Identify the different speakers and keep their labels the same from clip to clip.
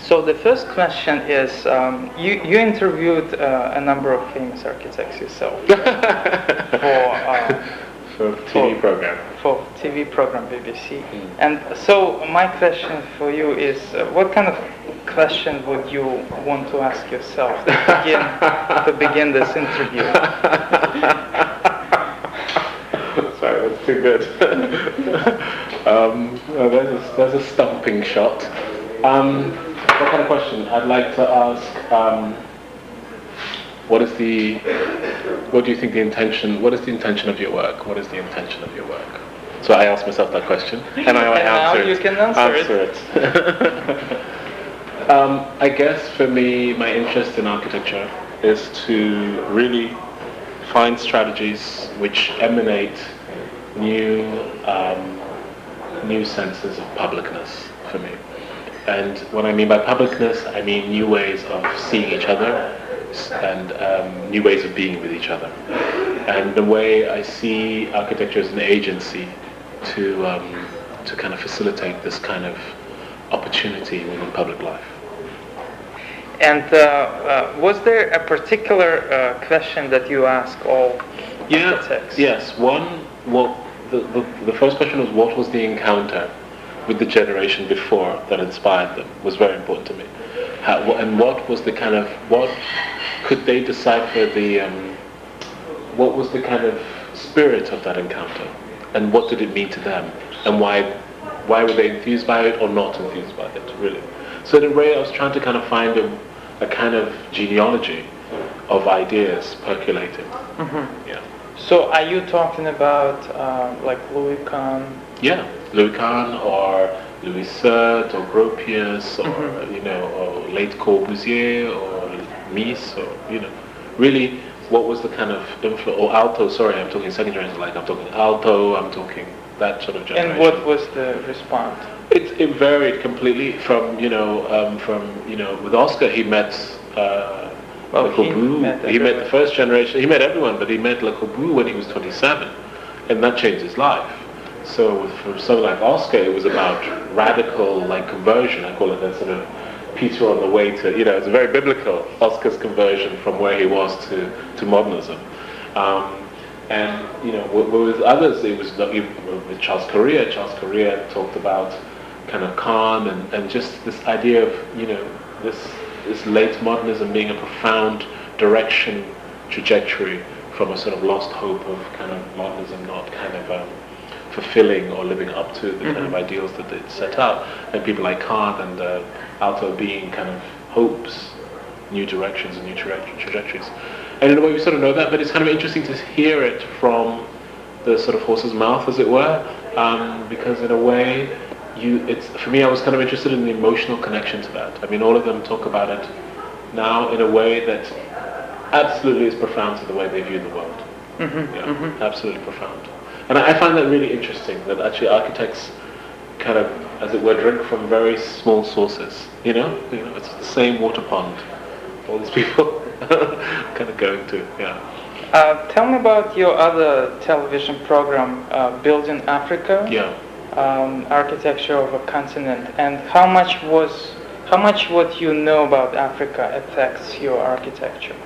Speaker 1: So the first question is, you interviewed a number of famous architects yourself
Speaker 2: for TV program.
Speaker 1: For TV program BBC. And so my question for you is, what kind of question would you want to ask yourself to begin this interview?
Speaker 2: Sorry, that's too good. There's a stumping shot. What kind of question? I'd like to ask, what do you think what is the intention of your work? What is the intention of your work? So I asked myself that question, and now I answer it.
Speaker 1: You can answer
Speaker 2: it. I guess for me, my interest in architecture is to really find strategies which emanate new senses of publicness for me. And what I mean by publicness, I mean new ways of seeing each other and new ways of being with each other. And the way I see architecture as an agency to kind of facilitate this kind of opportunity within public life.
Speaker 1: And was there a particular question that you ask all architects?
Speaker 2: Yes. The first question was, what was the encounter with the generation before that inspired them, was very important to me. And what was the kind of, what could they decipher what was the kind of spirit of that encounter? And what did it mean to them? And why were they enthused by it or not enthused by it, really? So in a way, I was trying to kind of find a kind of genealogy of ideas percolating.
Speaker 1: Mm-hmm.
Speaker 2: Yeah.
Speaker 1: So are you talking about like Louis Kahn?
Speaker 2: Yeah, Louis Kahn or Louis Sert or Gropius or or late Corbusier or Mies or really what was the kind of influence, or Alto? Sorry, I'm talking second generation. Like I'm talking Alto. I'm talking that sort of generation.
Speaker 1: And what was the response?
Speaker 2: It varied completely from with Oscar he met. Le Corbusier. He met the first generation. He met everyone, but he met Le Corbusier when he was 27, and that changed his life. So for someone like Oscar, it was about radical conversion. I call it that sort of Peter on the way to, it's very biblical, Oscar's conversion from where he was to modernism. And with others, it was with Charles Correa. Charles Correa talked about kind of Kahn and just this idea of this late modernism being a profound direction trajectory from a sort of lost hope of kind of modernism not kind of fulfilling or living up to the kind of ideals that it set out, and people like Kahn and Alto being kind of hopes, new directions and new trajectories. And in a way we sort of know that, but it's kind of interesting to hear it from the sort of horse's mouth, as it were, because in a way for me, I was kind of interested in the emotional connection to that. I mean, all of them talk about it now in a way that absolutely is profound to the way they view the world. Absolutely profound. And I find that really interesting, that actually architects kind of, as it were, drink from very small sources. It's the same water pond all these people kind of going to. Yeah.
Speaker 1: Tell me about your other television program, Building Africa.
Speaker 2: Yeah.
Speaker 1: Architecture of a continent, and how much what you know about Africa affects your architecture?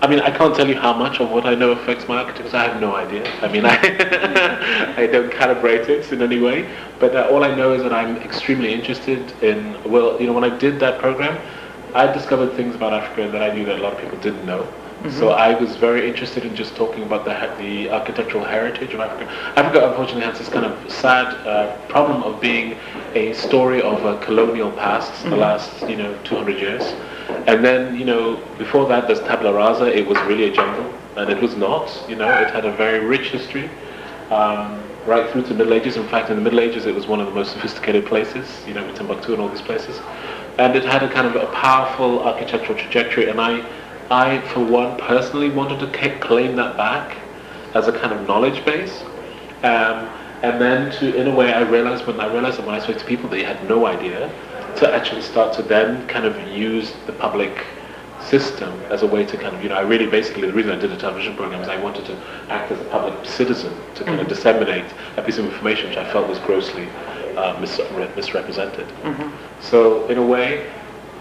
Speaker 2: I mean, I can't tell you how much of what I know affects my architecture. I have no idea. I mean, I don't calibrate it in any way, but all I know is that I'm extremely interested in, when I did that program, I discovered things about Africa that I knew that a lot of people didn't know. So I was very interested in just talking about the architectural heritage of Africa. Africa, unfortunately, has this kind of sad problem of being a story of a colonial past, the last 200 years. And then before that, there's tabula rasa. It was really a jungle, and it was not. It had a very rich history, right through to the Middle Ages. In fact, in the Middle Ages, it was one of the most sophisticated places. With Timbuktu and all these places, and it had a kind of a powerful architectural trajectory. And I, for one, personally wanted to claim that back as a kind of knowledge base. And then in a way, I realized when I spoke to people, they had no idea, to actually start to then kind of use the public system as a way to kind of, I really basically, the reason I did a television program is I wanted to act as a public citizen to kind of disseminate a piece of information which I felt was grossly misrepresented. So in a way,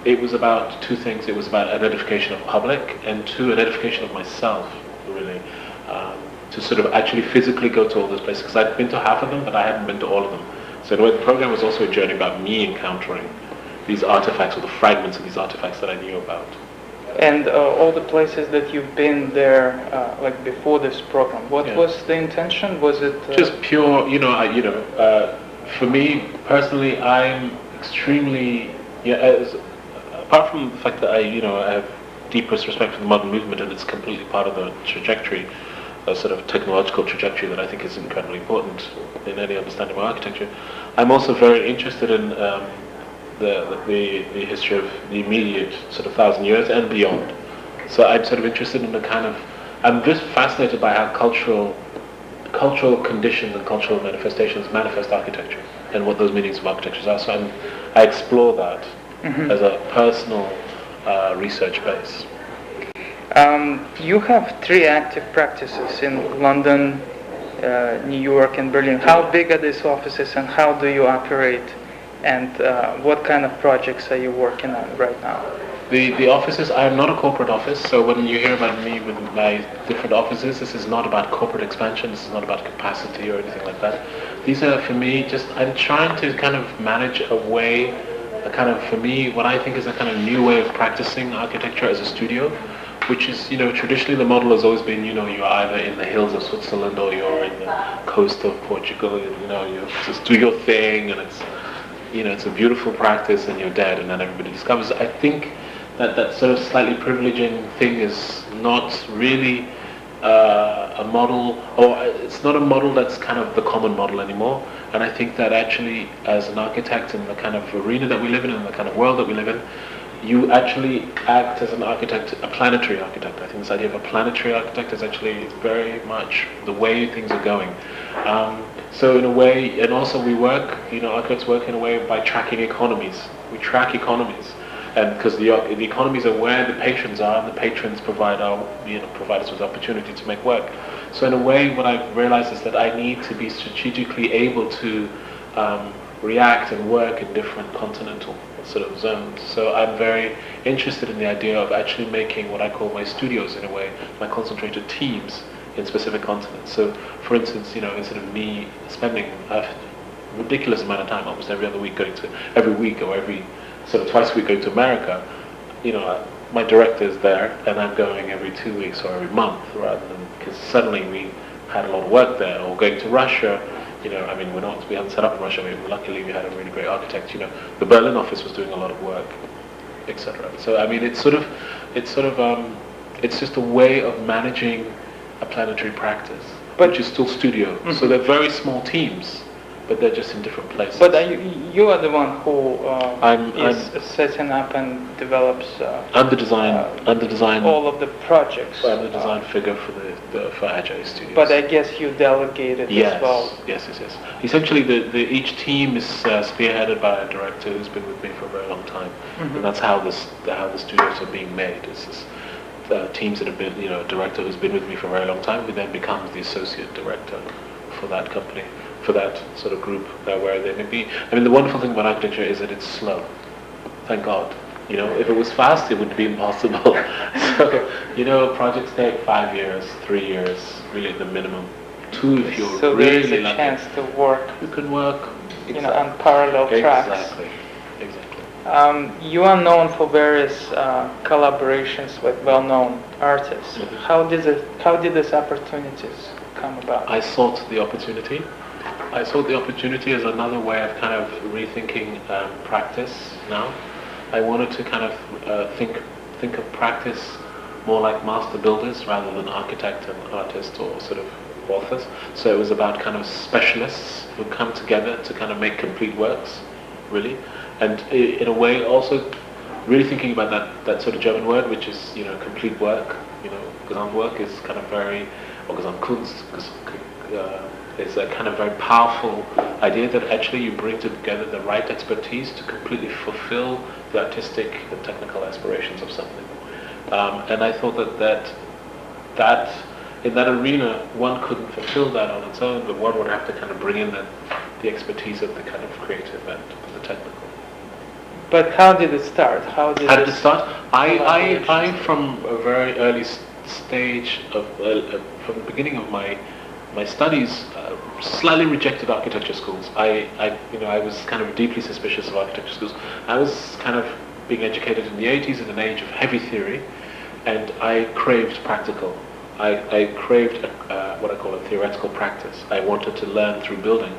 Speaker 2: it was about two things. It was about an edification of public, and two, an edification of myself, really. To sort of actually physically go to all those places, because I'd been to half of them, but I hadn't been to all of them. So in a way, the program was also a journey about me encountering these artifacts, or the fragments of these artifacts that I knew about.
Speaker 1: And all the places that you've been there, like before this program, what was the intention? Was it
Speaker 2: just pure? For me personally, I'm extremely apart from the fact that I have deepest respect for the modern movement, and it's completely part of the trajectory, a sort of technological trajectory that I think is incredibly important in any understanding of architecture. I'm also very interested in the history of the immediate sort of 1,000 years and beyond. So I'm sort of interested in I'm just fascinated by how cultural conditions and cultural manifestations manifest architecture, and what those meanings of architecture are. So I explore that as a personal research base.
Speaker 1: You have 3 active practices in London, New York, and Berlin. How big are these offices, and how do you operate? And what kind of projects are you working on right now?
Speaker 2: The offices, I am not a corporate office, so when you hear about me with my different offices, this is not about corporate expansion, this is not about capacity or anything like that. These are, for me, I'm trying to kind of manage for me, what I think is a kind of new way of practicing architecture as a studio, which is, traditionally the model has always been, you're either in the hills of Switzerland or you're in the coast of Portugal, you just do your thing, and it's a beautiful practice, and you're dead, and then everybody discovers. I think that sort of slightly privileging thing is not really a model, or it's not a model that's kind of the common model anymore. And I think that actually, as an architect in the kind of arena that we live in, and the kind of world that we live in, you actually act as an architect, a planetary architect. I think this idea of a planetary architect is actually very much the way things are going. So in a way, and also we work, architects work in a way by tracking economies. We track economies, and because the economies are where the patrons are, and the patrons provide us with opportunity to make work. So in a way, what I've realized is that I need to be strategically able to react and work in different continental sort of zones. So I'm very interested in the idea of actually making what I call my studios, in a way, my concentrated teams in specific continents. So, for instance, instead of me spending a ridiculous amount of time, almost every week or every sort of twice a week going to America, my director is there, and I'm going every 2 weeks or every month, rather than, because suddenly we had a lot of work there. Or going to Russia, we haven't set up in Russia. Luckily, we had a really great architect. The Berlin office was doing a lot of work, etc. So it's just a way of managing a planetary practice, which is still studio. So they're very small teams, but they're just in different places.
Speaker 1: But you are the one who is setting up and develops.
Speaker 2: I'm the design.
Speaker 1: All of the projects.
Speaker 2: I'm the design figure for Adjaye Studios.
Speaker 1: But I guess you delegated as well.
Speaker 2: Yes. Essentially, each team is spearheaded by a director who's been with me for a very long time, and that's how the studios are being made. It's this, teams that have been, a director who's been with me for a very long time, who then becomes the associate director for that company, for that sort of group, where they may be. The wonderful thing about architecture is that it's slow. Thank God. If it was fast, it would be impossible. So, projects take 5 years, 3 years, really at the minimum. 2 if you're
Speaker 1: so
Speaker 2: really
Speaker 1: lucky. So there's a chance to work.
Speaker 2: You can work.
Speaker 1: On parallel tracks.
Speaker 2: Exactly.
Speaker 1: You are known for various collaborations with well-known artists. How did these opportunities come about?
Speaker 2: I sought the opportunity. As another way of kind of rethinking practice now. I wanted to kind of think of practice more like master builders rather than architect and artist or sort of authors. So it was about kind of specialists who come together to kind of make complete works, really. And in a way also really thinking about that sort of German word, which is, complete work. Gesamtwerk is kind of very, or Gesamtkunst, is a kind of very powerful idea that actually you bring together the right expertise to completely fulfill the artistic and technical aspirations of something. And I thought that in that arena, one couldn't fulfill that on its own, but one would have to kind of bring in the expertise of the kind of creative and the technical.
Speaker 1: But how did it start? How did
Speaker 2: it start? I from a very early stage of from the beginning of my studies, slightly rejected architecture schools. I was kind of deeply suspicious of architecture schools. I was kind of being educated in the 80s in an age of heavy theory, and I craved practical. I craved what I call a theoretical practice. I wanted to learn through building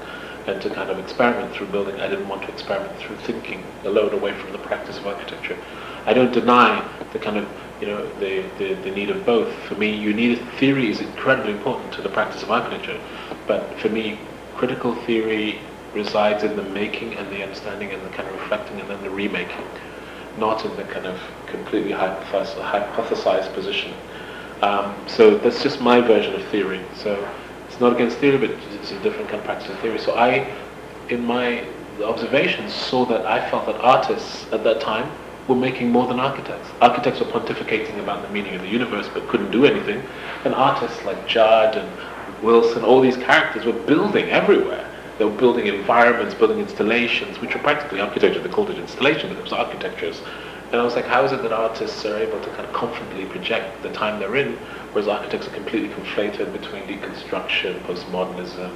Speaker 2: and to kind of experiment through building. I didn't want to experiment through thinking alone, away from the practice of architecture. I don't deny the kind of, the need of both. For me, theory is incredibly important to the practice of architecture, but for me, critical theory resides in the making and the understanding and the kind of reflecting and then the remaking, not in the kind of completely hypothesized position. So that's just my version of theory. So it's not against theory, but it's a different kind of practice of theory. So I, in my observations, saw that I felt that artists at that time were making more than architects. Architects were pontificating about the meaning of the universe but couldn't do anything. And artists like Judd and Wilson, all these characters were building everywhere. They were building environments, building installations, which were practically architecture. They called it installation, but it was architectures. And I was like, how is it that artists are able to kind of confidently project the time they're in, whereas architects are completely conflated between deconstruction, postmodernism,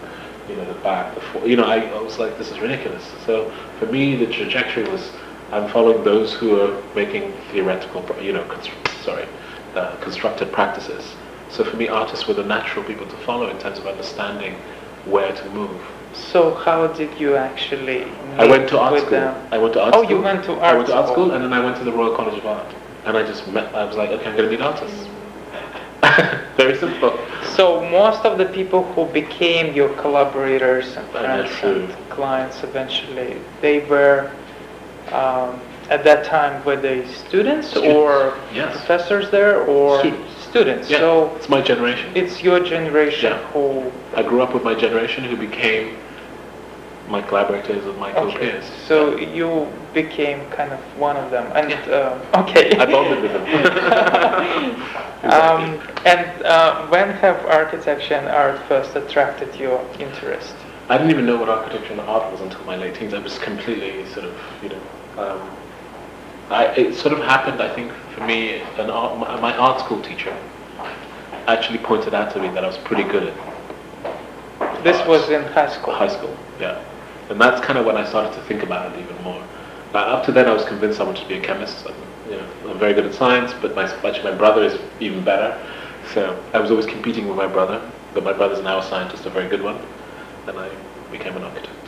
Speaker 2: the back, the forth. I was like, this is ridiculous. So for me, the trajectory was, I'm following those who are making theoretical, constructed practices. So for me, artists were the natural people to follow in terms of understanding where to move.
Speaker 1: So how did you actually
Speaker 2: I went to art school.
Speaker 1: Oh, you went to art school.
Speaker 2: I went to art school, and then I went to the Royal College of Art. And I was like, okay, I'm going to meet artists. Very simple.
Speaker 1: So most of the people who became your collaborators and friends and clients eventually, they were, at that time, were they students. Or
Speaker 2: yes.
Speaker 1: Professors there, or students?
Speaker 2: Yeah.
Speaker 1: So
Speaker 2: it's my generation.
Speaker 1: It's your generation who...
Speaker 2: I grew up with my generation who became my collaborators and my co-peers.
Speaker 1: So you became kind of one of them. And okay.
Speaker 2: I bonded with them.
Speaker 1: And when have architecture and art first attracted your interest?
Speaker 2: I didn't even know what architecture and art was until my late teens. I was completely sort of, it sort of happened, I think, for me, my art school teacher actually pointed out to me that I was pretty good at
Speaker 1: This was in high school?
Speaker 2: High school, yeah. And that's kind of when I started to think about it even more. Up to then, I was convinced I wanted to be a chemist. I'm very good at science, but my brother is even better. So I was always competing with my brother, but my brother's now a scientist, a very good one, and I became an architect.